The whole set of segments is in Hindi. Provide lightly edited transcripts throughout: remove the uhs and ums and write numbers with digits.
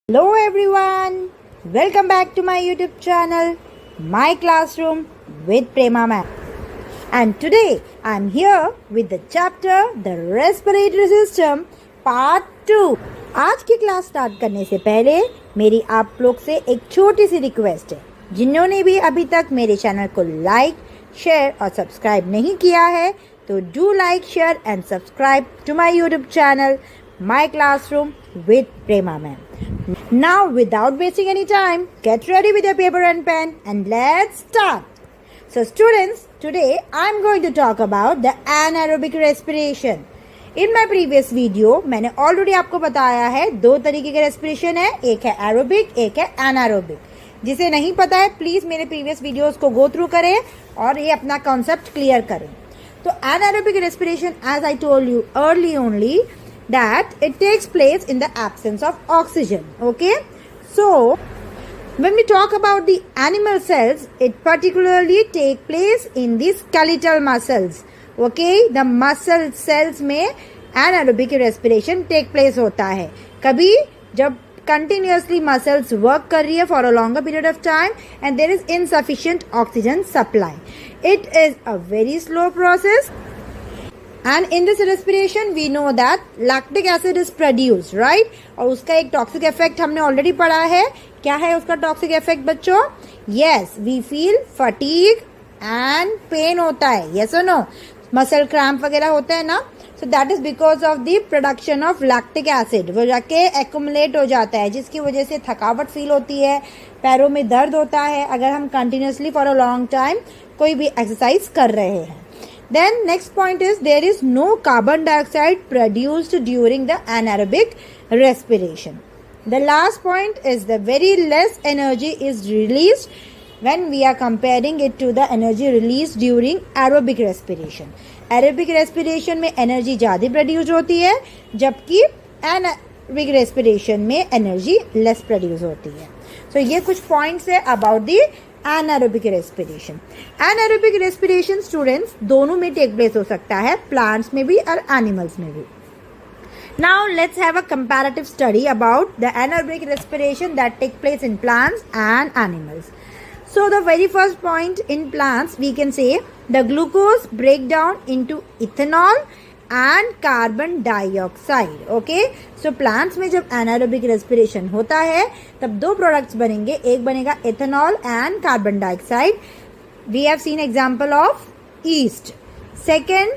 Hello everyone, welcome back to my YouTube channel, My Classroom with Prema Ma'am. And today I am here with the chapter The Respiratory System Part 2. आज की क्लास स्टार्ट करने से पहले मेरी आप लोग से एक छोटी सी रिक्वेस्ट है, जिन्होंने भी अभी तक मेरे चैनल को लाइक, शेयर और सब्सक्राइब नहीं किया है तो do like, share and subscribe to my YouTube channel My Classroom with Prema Ma'am. Now, without wasting any time, get ready with your paper and pen and let's start. So students, today I am going to talk about the anaerobic respiration. In my previous video, मैंने already आपको बताया है दो तरीके के respiration है, एक है aerobic, एक है anaerobic. जिसे नहीं पता है प्लीज मेरे previous videos को go through करें और ये अपना concept clear करें. तो anaerobic respiration, as I told you early only, that it takes place in the absence of oxygen. Okay, so when we talk about the animal cells, it particularly take place in the skeletal muscles. Okay, the muscle cells में anaerobic respiration take place होता है. कभी जब continuously muscles work कर रही है for a longer period of time and there is insufficient oxygen supply. It is a very slow process. And in this respiration we know that lactic acid is produced, right? और उसका एक toxic effect हमने already पढ़ा है. क्या है उसका toxic effect बच्चों? Yes, we feel fatigue and pain होता है. Yes or no? Muscle cramp वगैरह होता है ना? So that is because of the production of lactic acid. वो जाके accumulate हो जाता है जिसकी वजह से थकावट फील होती है, पैरों में दर्द होता है अगर हम continuously for a long time कोई भी exercise कर रहे हैं. Then next point is there is no carbon dioxide produced during the anaerobic respiration. The last point is the very less energy is released when we are comparing it to the energy released during aerobic respiration. Aerobic respiration में energy ज़्यादा produce होती है जबकि anaerobic respiration में energy less produce होती है. So ये कुछ points है about the anaerobic respiration. Anaerobic respiration students दोनों में take place हो सकता है, plants में भी और animals में भी. Now let's have a comparative study about the anaerobic respiration that take place in plants and animals. So the very first point in plants we can say the glucose break down into ethanol and carbon dioxide. Okay, so plants में जब anaerobic respiration होता है तब दो products बनेंगे, एक बनेगा ethanol and carbon dioxide. We have seen example of yeast. Second,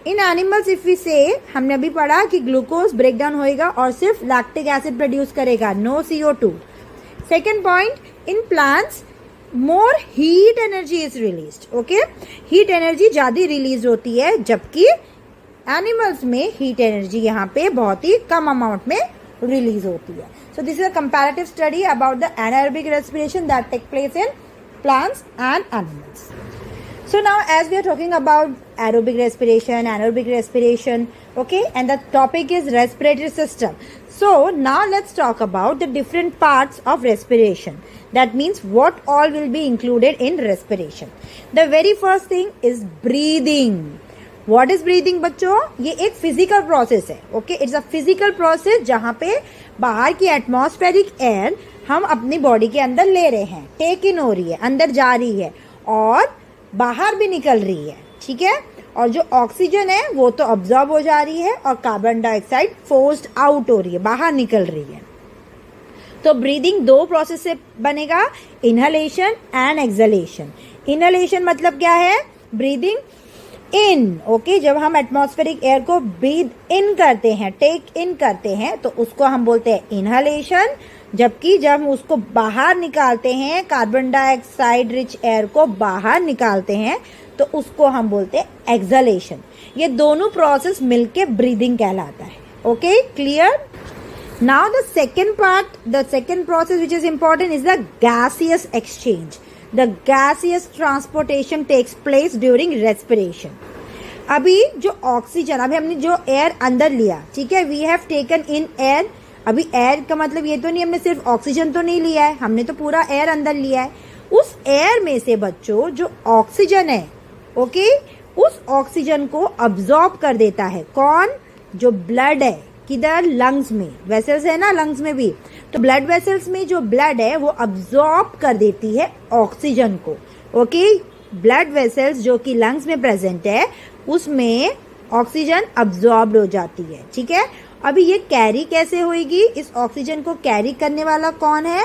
in animals if we say, हमने अभी पढ़ा कि glucose break down होएगा और सिर्फ lactic acid produce करेगा, no CO2. Second point, in plants more heat energy is released. Okay, heat energy ज़्यादा release होती है जबकि एनिमल्स में हीट एनर्जी यहाँ पे बहुत ही कम अमाउंट में रिलीज होती है. So this is a comparative study about the anaerobic respiration that take place in plants and animals. So now as we are talking about anaerobic respiration, okay, and the topic is respiratory system. So now let's talk about the different parts of respiration. That means what all will be included in respiration. The very first thing is breathing. What is breathing बच्चों? ये एक फिजिकल प्रोसेस है. Okay, it's a physical process जहाँ पे बाहर की एटमॉस्फेरिक एयर हम अपनी बॉडी के अंदर ले रहे हैं, टेक इन हो रही है, अंदर जा रही है और बाहर भी निकल रही है. ठीक है, और जो ऑक्सीजन है वो तो ऑब्जॉर्ब हो जा रही है और कार्बन डाइऑक्साइड फोर्स्ड आउट हो रही है, बाहर निकल रही है. तो ब्रीदिंग दो प्रोसेस से बनेगा, इनहलेशन एंड एक्सहेलेशन. इनहलेशन मतलब क्या है? Breathing in. ओके, जब हम एटमॉस्फेरिक एयर को ब्रीद इन करते हैं, टेक इन करते हैं तो उसको हम बोलते हैं इनहलेशन. जबकि जब हम उसको बाहर निकालते हैं, कार्बन डाइऑक्साइड रिच एयर को बाहर निकालते हैं तो उसको हम बोलते हैं एक्सहेलेशन. ये दोनों प्रोसेस मिलके ब्रीदिंग कहलाता है. Okay, clear? Now the second part, the second process which is important is the gaseous exchange. The gaseous transportation takes place during respiration. अभी जो ऑक्सीजन, अभी हमने जो एयर अंदर लिया, ठीक है, we have taken in air. अभी एयर का मतलब ये तो नहीं हमने सिर्फ ऑक्सीजन तो नहीं लिया है, हमने तो पूरा एयर अंदर लिया है. उस एयर में से बच्चों जो ऑक्सीजन है, ओके, उस ऑक्सीजन को अब्सॉर्ब कर देता है कौन? जो ब्लड है. किधर, लंग्स में, वेसल्स है ना लंग्स में भी, तो ब्लड वेसल्स में जो ब्लड है वो अब्सॉर्ब कर देती है ऑक्सीजन को। ओके, ब्लड वेसल्स जो कि लंग्स में प्रेजेंट है उसमें ऑक्सीजन अब्सॉर्ब हो जाती है। ठीक है, अभी ये कैरी कैसे होगी, इस ऑक्सीजन को कैरी करने वाला कौन है,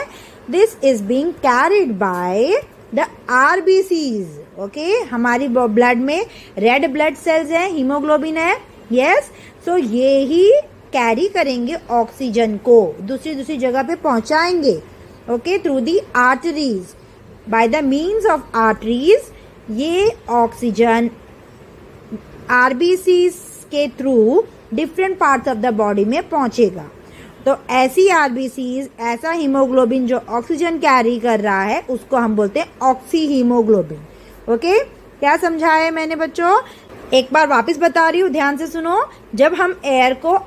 this is being carried by the RBCs. Okay, हमारी ब्लड में रेड ब्लड सेल्स हैं, हीमोग्लोबिन है, यस, सो ये ही कैरी करेंगे ऑक्सीजन को, दूसरी जगह पे पहुंचाएंगे। Okay, through the arteries, bye the means of arteries ये ऑक्सीजन आरबीसीज के through different parts of the body में पहुंचेगा। तो ऐसी आरबीसीज, ऐसा हीमोग्लोबिन जो ऑक्सीजन कैरी कर रहा है उसको हम बोलते हैं ऑक्सी हीमोग्लोबिन। ओके, क्या समझाया मैंने बच्चों, एक बार वापस बता रही हूँ, ध्यान से सुनो। जब हम एयर को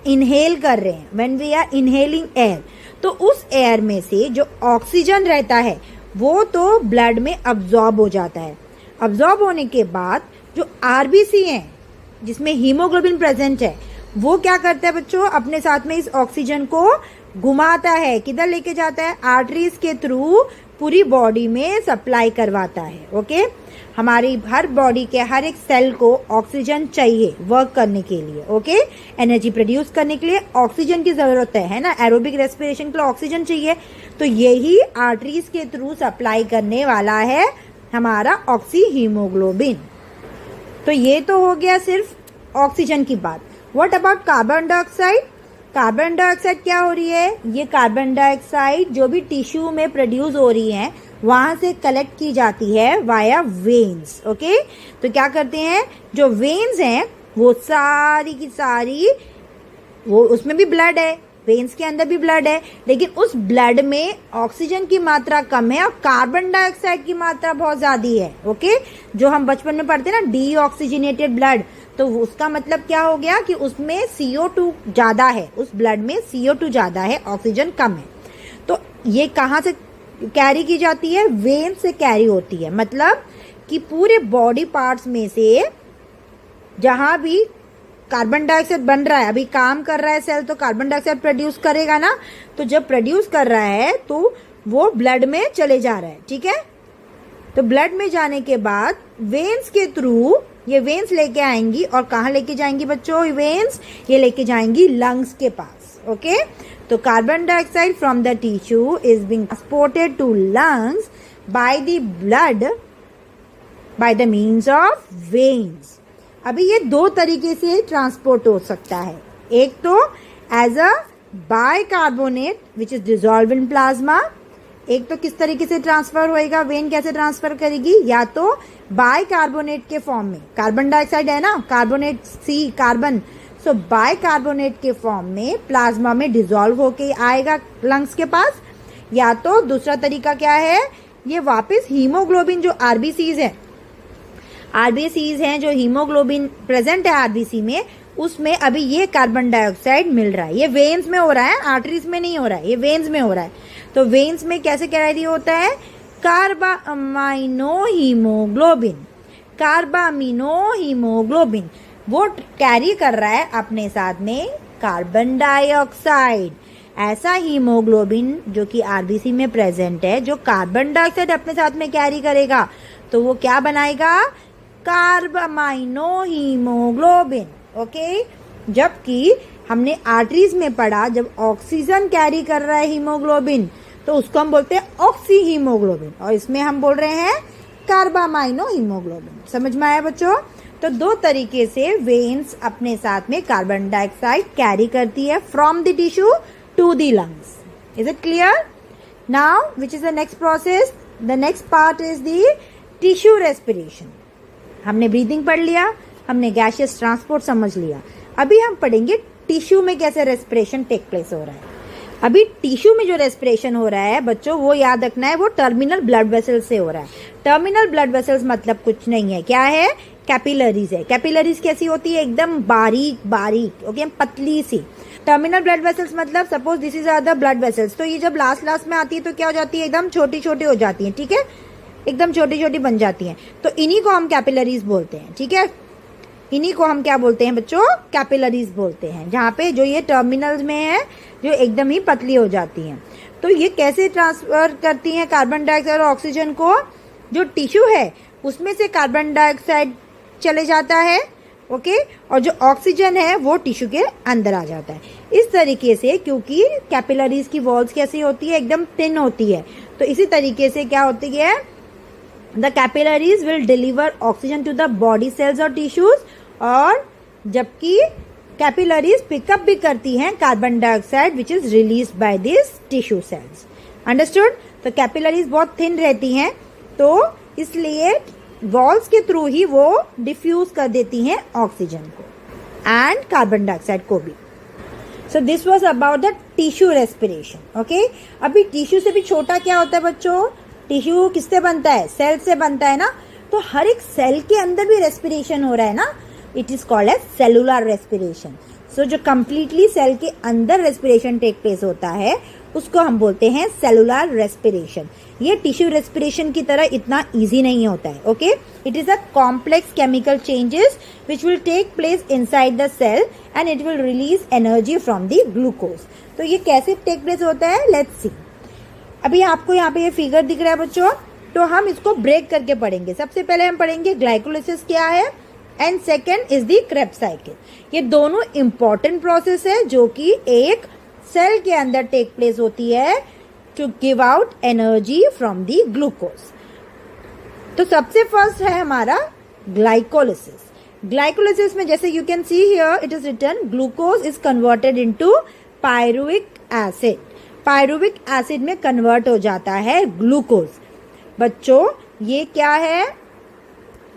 इनहेल कर रहे हैं, when we are inhaling air, तो उस एयर में से जो ऑक्सीजन रहता है वो तो ब्लड में अब्सॉर्ब हो जाता है। अब्सॉर्ब होने के बाद जो आरबीसी है जिसमें हीमोग्लोबिन प्रेजेंट है वो क्या करता है बच्चों, अपने साथ में इस ऑक्सीजन को घुमाता है, किधर लेके जाता है, आर्टरीज के थ्रू पूरी बॉडी में सप्लाई करवाता है। ओके, हमारी हर बॉडी के हर एक सेल को ऑक्सीजन चाहिए वर्क करने के लिए। ओके, एनर्जी प्रोड्यूस करने के लिए ऑक्सीजन की जरूरत है ना, एरोबिक रेस्पिरेशन के लिए ऑक्सीजन चाहिए, तो यही आर्टरीज के थ्रू सप्लाई करने वाला है हमारा ऑक्सी हीमोग्लोबिन। तो ये तो हो गया सिर्फ ऑक्सीजन की बात। What about carbon dioxide, carbon dioxide क्या हो रही है, ये कार्बन डाइऑक्साइड जो भी टिश्यू में प्रोड्यूस हो रही है वहां से कलेक्ट की जाती है वाया वेन्स। ओके, तो क्या करते हैं, जो वेन्स हैं वो सारी की सारी, वो उसमें भी ब्लड है, वेन्स के अंदर भी ब्लड है, लेकिन उस ब्लड में ऑक्सीजन की मात्रा कम है और कार्बन डाइऑक्साइड की मात्रा बहुत ज्यादा है। ओके, जो हम बचपन में पढ़ते हैं ना डीऑक्सीजनेटेड ब्लड, तो उसका मतलब क्या हो गया कि उसमें CO2 ज्यादा है, उस ब्लड में CO2 ज्यादा है, ऑक्सीजन कम है। तो ये कहाँ से कैरी की जाती है, वेन से कैरी होती है, मतलब कि पूरे बॉडी पार्ट्स में से जहां भी कार्बन डाइऑक्साइड बन रहा है, अभी काम कर रहा है सेल तो कार्बन डाइऑक्साइड प्रोड्यूस करेगा ना, तो जब प्रोड्यूस कर रहा है तो वो ब्लड में चले जा रहा है। ठीक है, तो ब्लड में जाने के बाद वेन्स के थ्रू ये वेन्स लेके आएंगी, और कहाँ लेके जाएंगी बच्चों वेन्स, ये लेके जाएंगी लंग्स के पास। ओके, तो carbon dioxide from the tissue is being transported to lungs by the blood by the means of veins. अभी ये दो तरीके से ट्रांसपोर्ट हो सकता है, एक तो as a bicarbonate which is dissolve in plasma, एक तो किस तरीके से ट्रांसफर होएगा, वेन कैसे ट्रांसफर करेगी, या तो बाइकार्बोनेट के फॉर्म में, कार्बन डाइऑक्साइड है ना, कार्बोनेट सी कार्बन, सो बाइकार्बोनेट के फॉर्म में प्लाज्मा में डिजॉल्व होके आएगा लंग्स के पास, या तो दूसरा तरीका क्या है, ये वापस हीमोग्लोबिन जो आरबीसीज है, आरबीसीज हैं जो हीमोग्लोबिन प्रेजेंट है आरबीसी में, उसमें अभी ये कार्बन डाइऑक्साइड मिल रहा है, ये वेन्स में हो रहा है, आर्टरीज में नहीं हो रहा है, ये वेन्स में हो रहा है। तो वेन्स में कैसे कैरी होता है, कार्बामाइनो हीमोग्लोबिन, कार्बामिनो हीमोग्लोबिन वो कैरी कर रहा है अपने साथ में कार्बन डाइऑक्साइड। ऐसा हीमोग्लोबिन जो कि आरबीसी में प्रेजेंट है, जो कार्बन डाइऑक्साइड अपने साथ में कैरी करेगा, तो वो क्या बनाएगा, कार्बामाइनो हीमोग्लोबिन। ओके, जबकि हमने आर्टरीज में पढ़ा जब ऑक्सीजन कैरी कर रहा है हीमोग्लोबिन तो उसको हम बोलते हैं ऑक्सी हीमोग्लोबिन, और इसमें हम बोल रहे हैं कार्बामाइनो हीमोग्लोबिन। समझ में आया बच्चों? तो दो तरीके से वेन्स अपने साथ में कार्बन डाइऑक्साइड कैरी करती है from the tissue to the lungs. Is it clear? Now which is the next process, the next part is the tissue respiration. हमने ब्रीदिंग पढ़ लिया, हमने गैसियस ट्रांसपोर्ट समझ लिया, अभी हम पढ़ेंगे टिश्यू में कैसे रेस्पिरेशन टेक प्लेस हो रहा है। अभी टिश्यू में जो रेस्पिरेशन हो रहा है बच्चों, वो याद रखना है, वो टर्मिनल ब्लड वेसल्स से हो रहा है। टर्मिनल ब्लड वेसल्स मतलब कुछ नहीं है, क्या है, कैपिलरीज है। कैपिलरीज कैसी होती है, एकदम बारीक बारीक, ओके, पतली सी। टर्मिनल ब्लड वेसल्स मतलब suppose this is are the blood vessels, तो ये जब लास्ट में आती है तो क्या हो जाती है, एकदम छोटी छोटी हो जाती है, ठीक है, एकदम छोटी छोटी बन जाती हैं, तो इन्हीं को हम कैपिलरीज बोलते हैं, ठीक है। इन्हीं को हम क्या बोलते हैं बच्चों, कैपिलरीज बोलते हैं, जहाँ पे जो ये टर्मिनल्स में है जो एकदम ही पतली हो जाती हैं। तो ये कैसे ट्रांसफर करती हैं कार्बन डाइऑक्साइड और ऑक्सीजन को, जो टिश्यू है उसमें से कार्बन डाइऑक्साइड चले जाता है, ओके, और जो ऑक्सीजन है वो टिश्यू के अंदर आ जाता है। इस तरीके से, क्योंकि कैपिलरीज की वॉल्स कैसी होती है, एकदम थिन होती है, तो इसी तरीके से क्या होती है, the capillaries will deliver oxygen to the body cells और टिश्यूज, और जबकि कैपिलरीज पिकअप भी करती हैं carbon dioxide which is released by this tissue cells. Understood. तो कैपिलरीज बहुत थिन रहती हैं, तो इसलिए वॉल्स के थ्रू ही वो डिफ्यूज कर देती हैं ऑक्सीजन को एंड कार्बन डाइऑक्साइड को भी। So this was about the tissue respiration. Okay, अभी टिश्यू से भी छोटा क्या होता है बच्चों, टिश्यू किससे बनता है, सेल से बनता है ना, तो हर एक सेल के अंदर भी रेस्पिरेशन हो रहा है ना, it is called as cellular respiration. So जो कंप्लीटली सेल के अंदर रेस्पिरेशन टेक प्लेस होता है उसको हम बोलते हैं सेलुलर रेस्पिरेशन। ये टिश्यू रेस्पिरेशन की तरह इतना इजी नहीं होता है, okay. It is a complex chemical changes which will take place inside the cell and it will release energy from the glucose. तो ये कैसे टेक प्लेस होता है, लेट्स सी। अभी आपको यहाँ पे ये फिगर दिख रहा है बच्चों, तो हम इसको ब्रेक करके पढ़ेंगे। सबसे पहले हम पढ़ेंगे ग्लाइकोलिसिस क्या है, and second is the Krebs cycle. ये दोनों इंपॉर्टेंट प्रोसेस है जो कि एक सेल के अंदर टेक प्लेस होती है to give out energy from the glucose. तो सबसे फर्स्ट है हमारा ग्लाइकोलिसिस। ग्लाइकोलिसिस में जैसे you can see here it is written glucose is converted into pyruvic acid. Pyruvic acid में कन्वर्ट हो जाता है ग्लूकोज। बच्चों ये क्या है,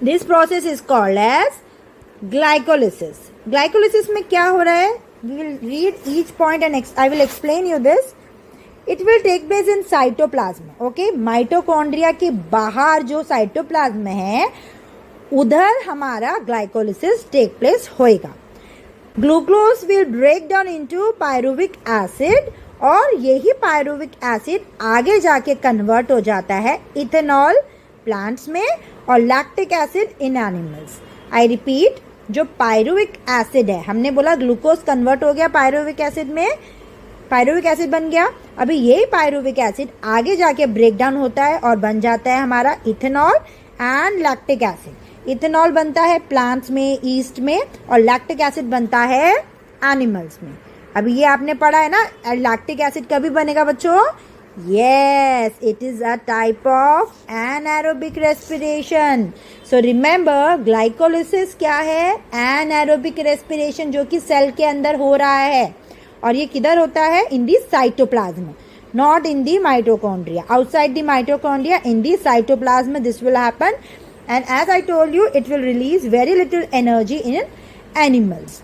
this process is called as glycolysis. Glycolysis में क्या हो रहा है, we will read each point and I will explain you this. It will take place in cytoplasm. Okay, mitochondria के बाहर जो साइटोप्लाज्म है उधर हमारा ग्लाइकोलिसिस टेक प्लेस होएगा। Glucose will break down into pyruvic acid, और यही पायरुविक एसिड आगे जाके कन्वर्ट हो जाता है इथेनॉल प्लांट्स में और lactic acid in animals. I repeat, जो पायरुविक एसिड है, हमने बोला ग्लूकोज कन्वर्ट हो गया पायरुविक एसिड में, पायरुविक एसिड बन गया। अभी यही पायरुविक एसिड आगे जाके ब्रेक डाउन होता है और बन जाता है हमारा ethanol and lactic acid. Ethanol बनता है प्लांट्स में, ईस्ट में, और लैक्टिक एसिड बनता है एनिमल्स में। अभी ये आपने पढ़ा है ना, लैक्टिक एसिड कभी बनेगा बच्चों, yes, it is a type of anaerobic respiration. So remember glycolysis क्या है, anaerobic respiration, जो कि सेल के अंदर हो रहा है, और ये किधर होता है, in the cytoplasm, not in the mitochondria. Outside the mitochondria, in the cytoplasm this will happen, and as I told you it will release very little energy in animals.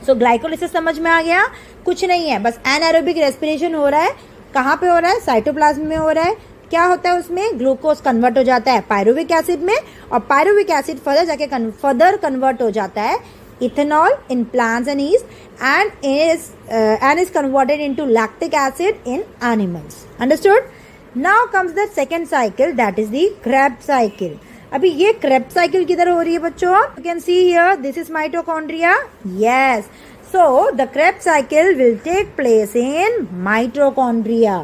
So glycolysis समझ में आ गया, कुछ नहीं है, बस anaerobic respiration हो रहा है। कहाँ पे हो रहा है, साइटोप्लाज्म में हो रहा है। क्या होता है उसमें, ग्लूकोज कन्वर्ट हो जाता है पायरुविक एसिड में, और पायरुविक एसिड फर्दर जाके फर्दर कन्वर्ट हो जाता है ethanol in plants and east and is converted into lactic acid in animals. Understood. Now comes the second cycle, that is the Krebs cycle. अभी ये क्रेब्स साइकिल किधर हो रही है बच्चों, you can see here this is mitochondria, yes. So the Krebs cycle will take place in mitochondria.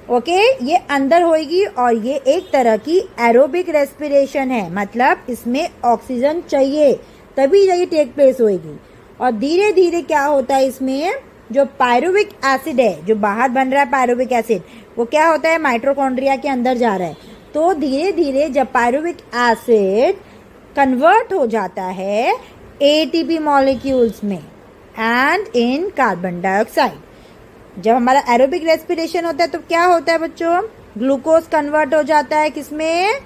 Okay, ये अंदर होगी और ये एक तरह की एरोबिक रेस्पिरेशन है, मतलब इसमें ऑक्सीजन चाहिए तभी ये टेक प्लेस होगी। और धीरे धीरे क्या होता है, इसमें जो पायरुविक एसिड है जो बाहर बन रहा है पायरुविक एसिड, वो क्या होता है माइटोकॉन्ड्रिया के अंदर जा रहा है। तो धीरे धीरे जब पायरुविक एसिड कन्वर्ट हो जाता है एटीपी मॉलिक्यूल्स में एंड इन कार्बन डाइऑक्साइड, जब हमारा एरोबिक रेस्पिरेशन होता है तो क्या होता है बच्चों, ग्लूकोज कन्वर्ट हो जाता है किसमें,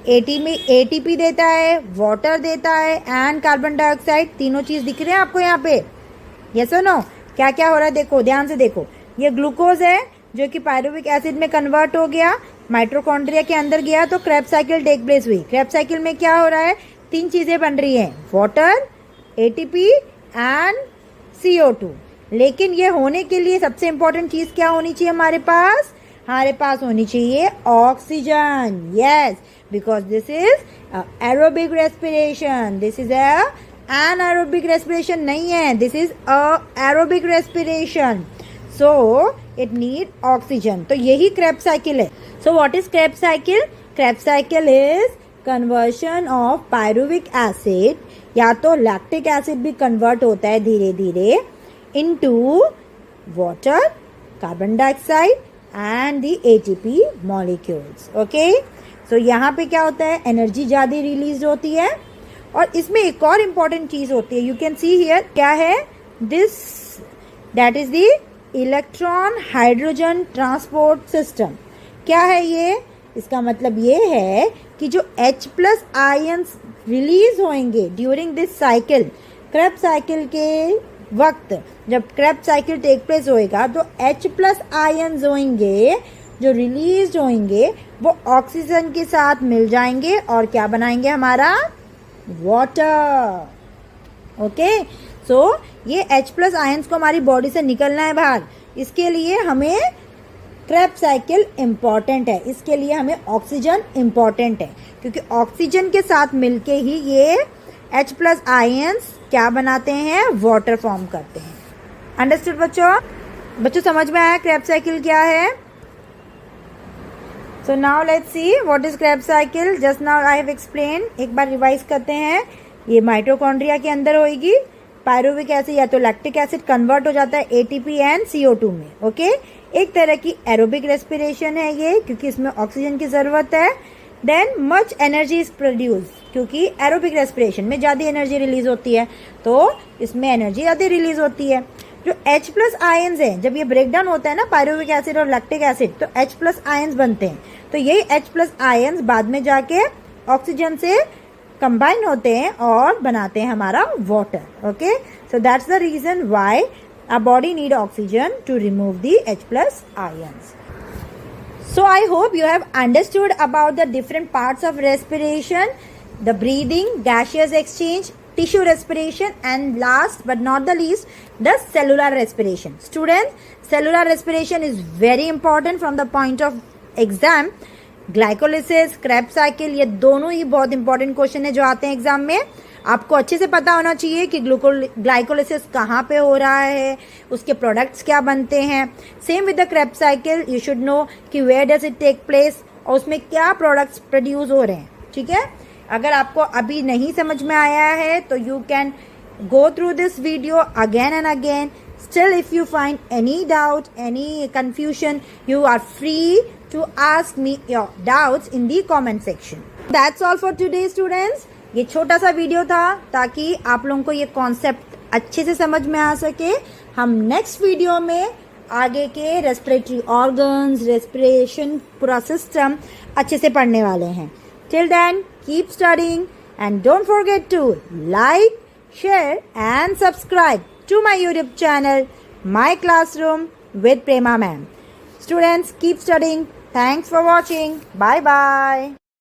एटीपी देता है, वाटर देता है एंड कार्बन डाइऑक्साइड। तीनों चीज दिख रहे हैं आपको यहाँ पे, यस और नो। क्या क्या हो रहा है देखो, ध्यान से देखो, ये ग्लूकोज है जो कि पायरुविक एसिड में कन्वर्ट हो गया, माइटोकॉन्ड्रिया के अंदर गया तो क्रेब्स साइकिल टेक प्लेस हुई। क्रेब्स साइकिल में क्या हो रहा है, तीन चीजें बन रही हैं, वाटर, एटीपी एंड CO2। लेकिन ये होने के लिए सबसे इंपॉर्टेंट चीज क्या होनी चाहिए हमारे पास, हमारे पास होनी चाहिए oxygen. Yes, because this is aerobic respiration. This is anaerobic respiration नहीं है, this is aerobic respiration. So it need oxygen. तो यही क्रेब्स साइकिल है. So what is Krebs cycle? Krebs cycle is conversion of pyruvic acid, या तो लैक्टिक एसिड भी कन्वर्ट होता है धीरे धीरे into water, carbon dioxide and the ATP molecules. Okay, so यहाँ पे क्या होता है, एनर्जी ज़्यादा रिलीज होती है. और इसमें एक और इम्पॉर्टेंट चीज़ होती है, यू कैन सी हियर, क्या है this, that is the electron hydrogen transport system. क्या है ये? इसका मतलब ये है कि जो H प्लस आयन्स रिलीज होंगे during this cycle, Krebs cycle के वक्त जब क्रेब्स साइकिल टेक प्लेस होएगा तो H प्लस आयन्स होंगे जो रिलीज होंगे वो ऑक्सीजन के साथ मिल जाएंगे और क्या बनाएंगे, हमारा वाटर. ओके, सो ये H प्लस आयन्स को हमारी बॉडी से निकलना है बाहर, इसके लिए हमें क्रेब्स साइकिल इम्पॉर्टेंट है, इसके लिए हमें ऑक्सीजन इम्पॉर्टेंट है, क्योंकि ऑक्सीजन के साथ मिलके ही ये H प्लस आयन्स क्या बनाते हैं, वाटर फॉर्म करते हैं. अंडरस्टूड बच्चों समझ में आया क्रेब्स साइकिल क्या है? So now let's see what is Krebs cycle. Just now I have explain. एक बार रिवाइज करते हैं. ये माइटोकॉन्ड्रिया के अंदर होगी. पायरुविक एसिड या तो लैक्टिक एसिड कन्वर्ट हो जाता है एटीपी एंड CO2 में. ओके, एक तरह की एरोबिक रेस्पिरेशन है ये, क्योंकि इसमें ऑक्सीजन की जरूरत है. Then much energy is produce, क्योंकि एरोबिक रेस्पिरेशन में ज़्यादा एनर्जी रिलीज होती है, तो इसमें एनर्जी ज़्यादा रिलीज होती है. जो H प्लस आयन्स है, जब ये ब्रेक डाउन होता है ना पायरुविक एसिड और लैक्टिक एसिड, तो H प्लस आयन्स बनते हैं. तो यही H प्लस आयन्स बाद में जाके ऑक्सीजन से कंबाइन होते हैं और बनाते हैं हमारा water. Okay, so that's the reason why our body need oxygen to remove the H plus ions. So I hope you have understood about the different parts of respiration, the breathing, gaseous exchange, tissue respiration, and last but not the least, the cellular respiration. Students, cellular respiration is very important from the point of exam. Glycolysis, Krebs cycle, ये दोनों ही बहुत इंपॉर्टेंट क्वेश्चन है जो आते हैं एग्जाम में. आपको अच्छे से पता होना चाहिए कि ग्लाइकोलिसिस कहाँ पे हो रहा है, उसके प्रोडक्ट्स क्या बनते हैं. Same with the Krebs cycle, you should know कि where does it take place और उसमें क्या प्रोडक्ट्स प्रोड्यूस हो रहे हैं. ठीक है, अगर आपको अभी नहीं समझ में आया है तो you can go through this video again and again. Still, if you find any doubt, any confusion, you are free to ask me your doubts in the comment section. That's all for today, students. ये छोटा सा वीडियो था ताकि आप लोगों को ये कॉन्सेप्ट अच्छे से समझ में आ सके. हम नेक्स्ट वीडियो में आगे के रेस्पिरेटरी ऑर्गन्स, रेस्पिरेशन पूरा सिस्टम अच्छे से पढ़ने वाले हैं. Till then, keep studying and don't forget to like, share and subscribe to my YouTube channel, My Classroom with Prema Ma'am. Students, keep studying. Thanks for watching. Bye bye.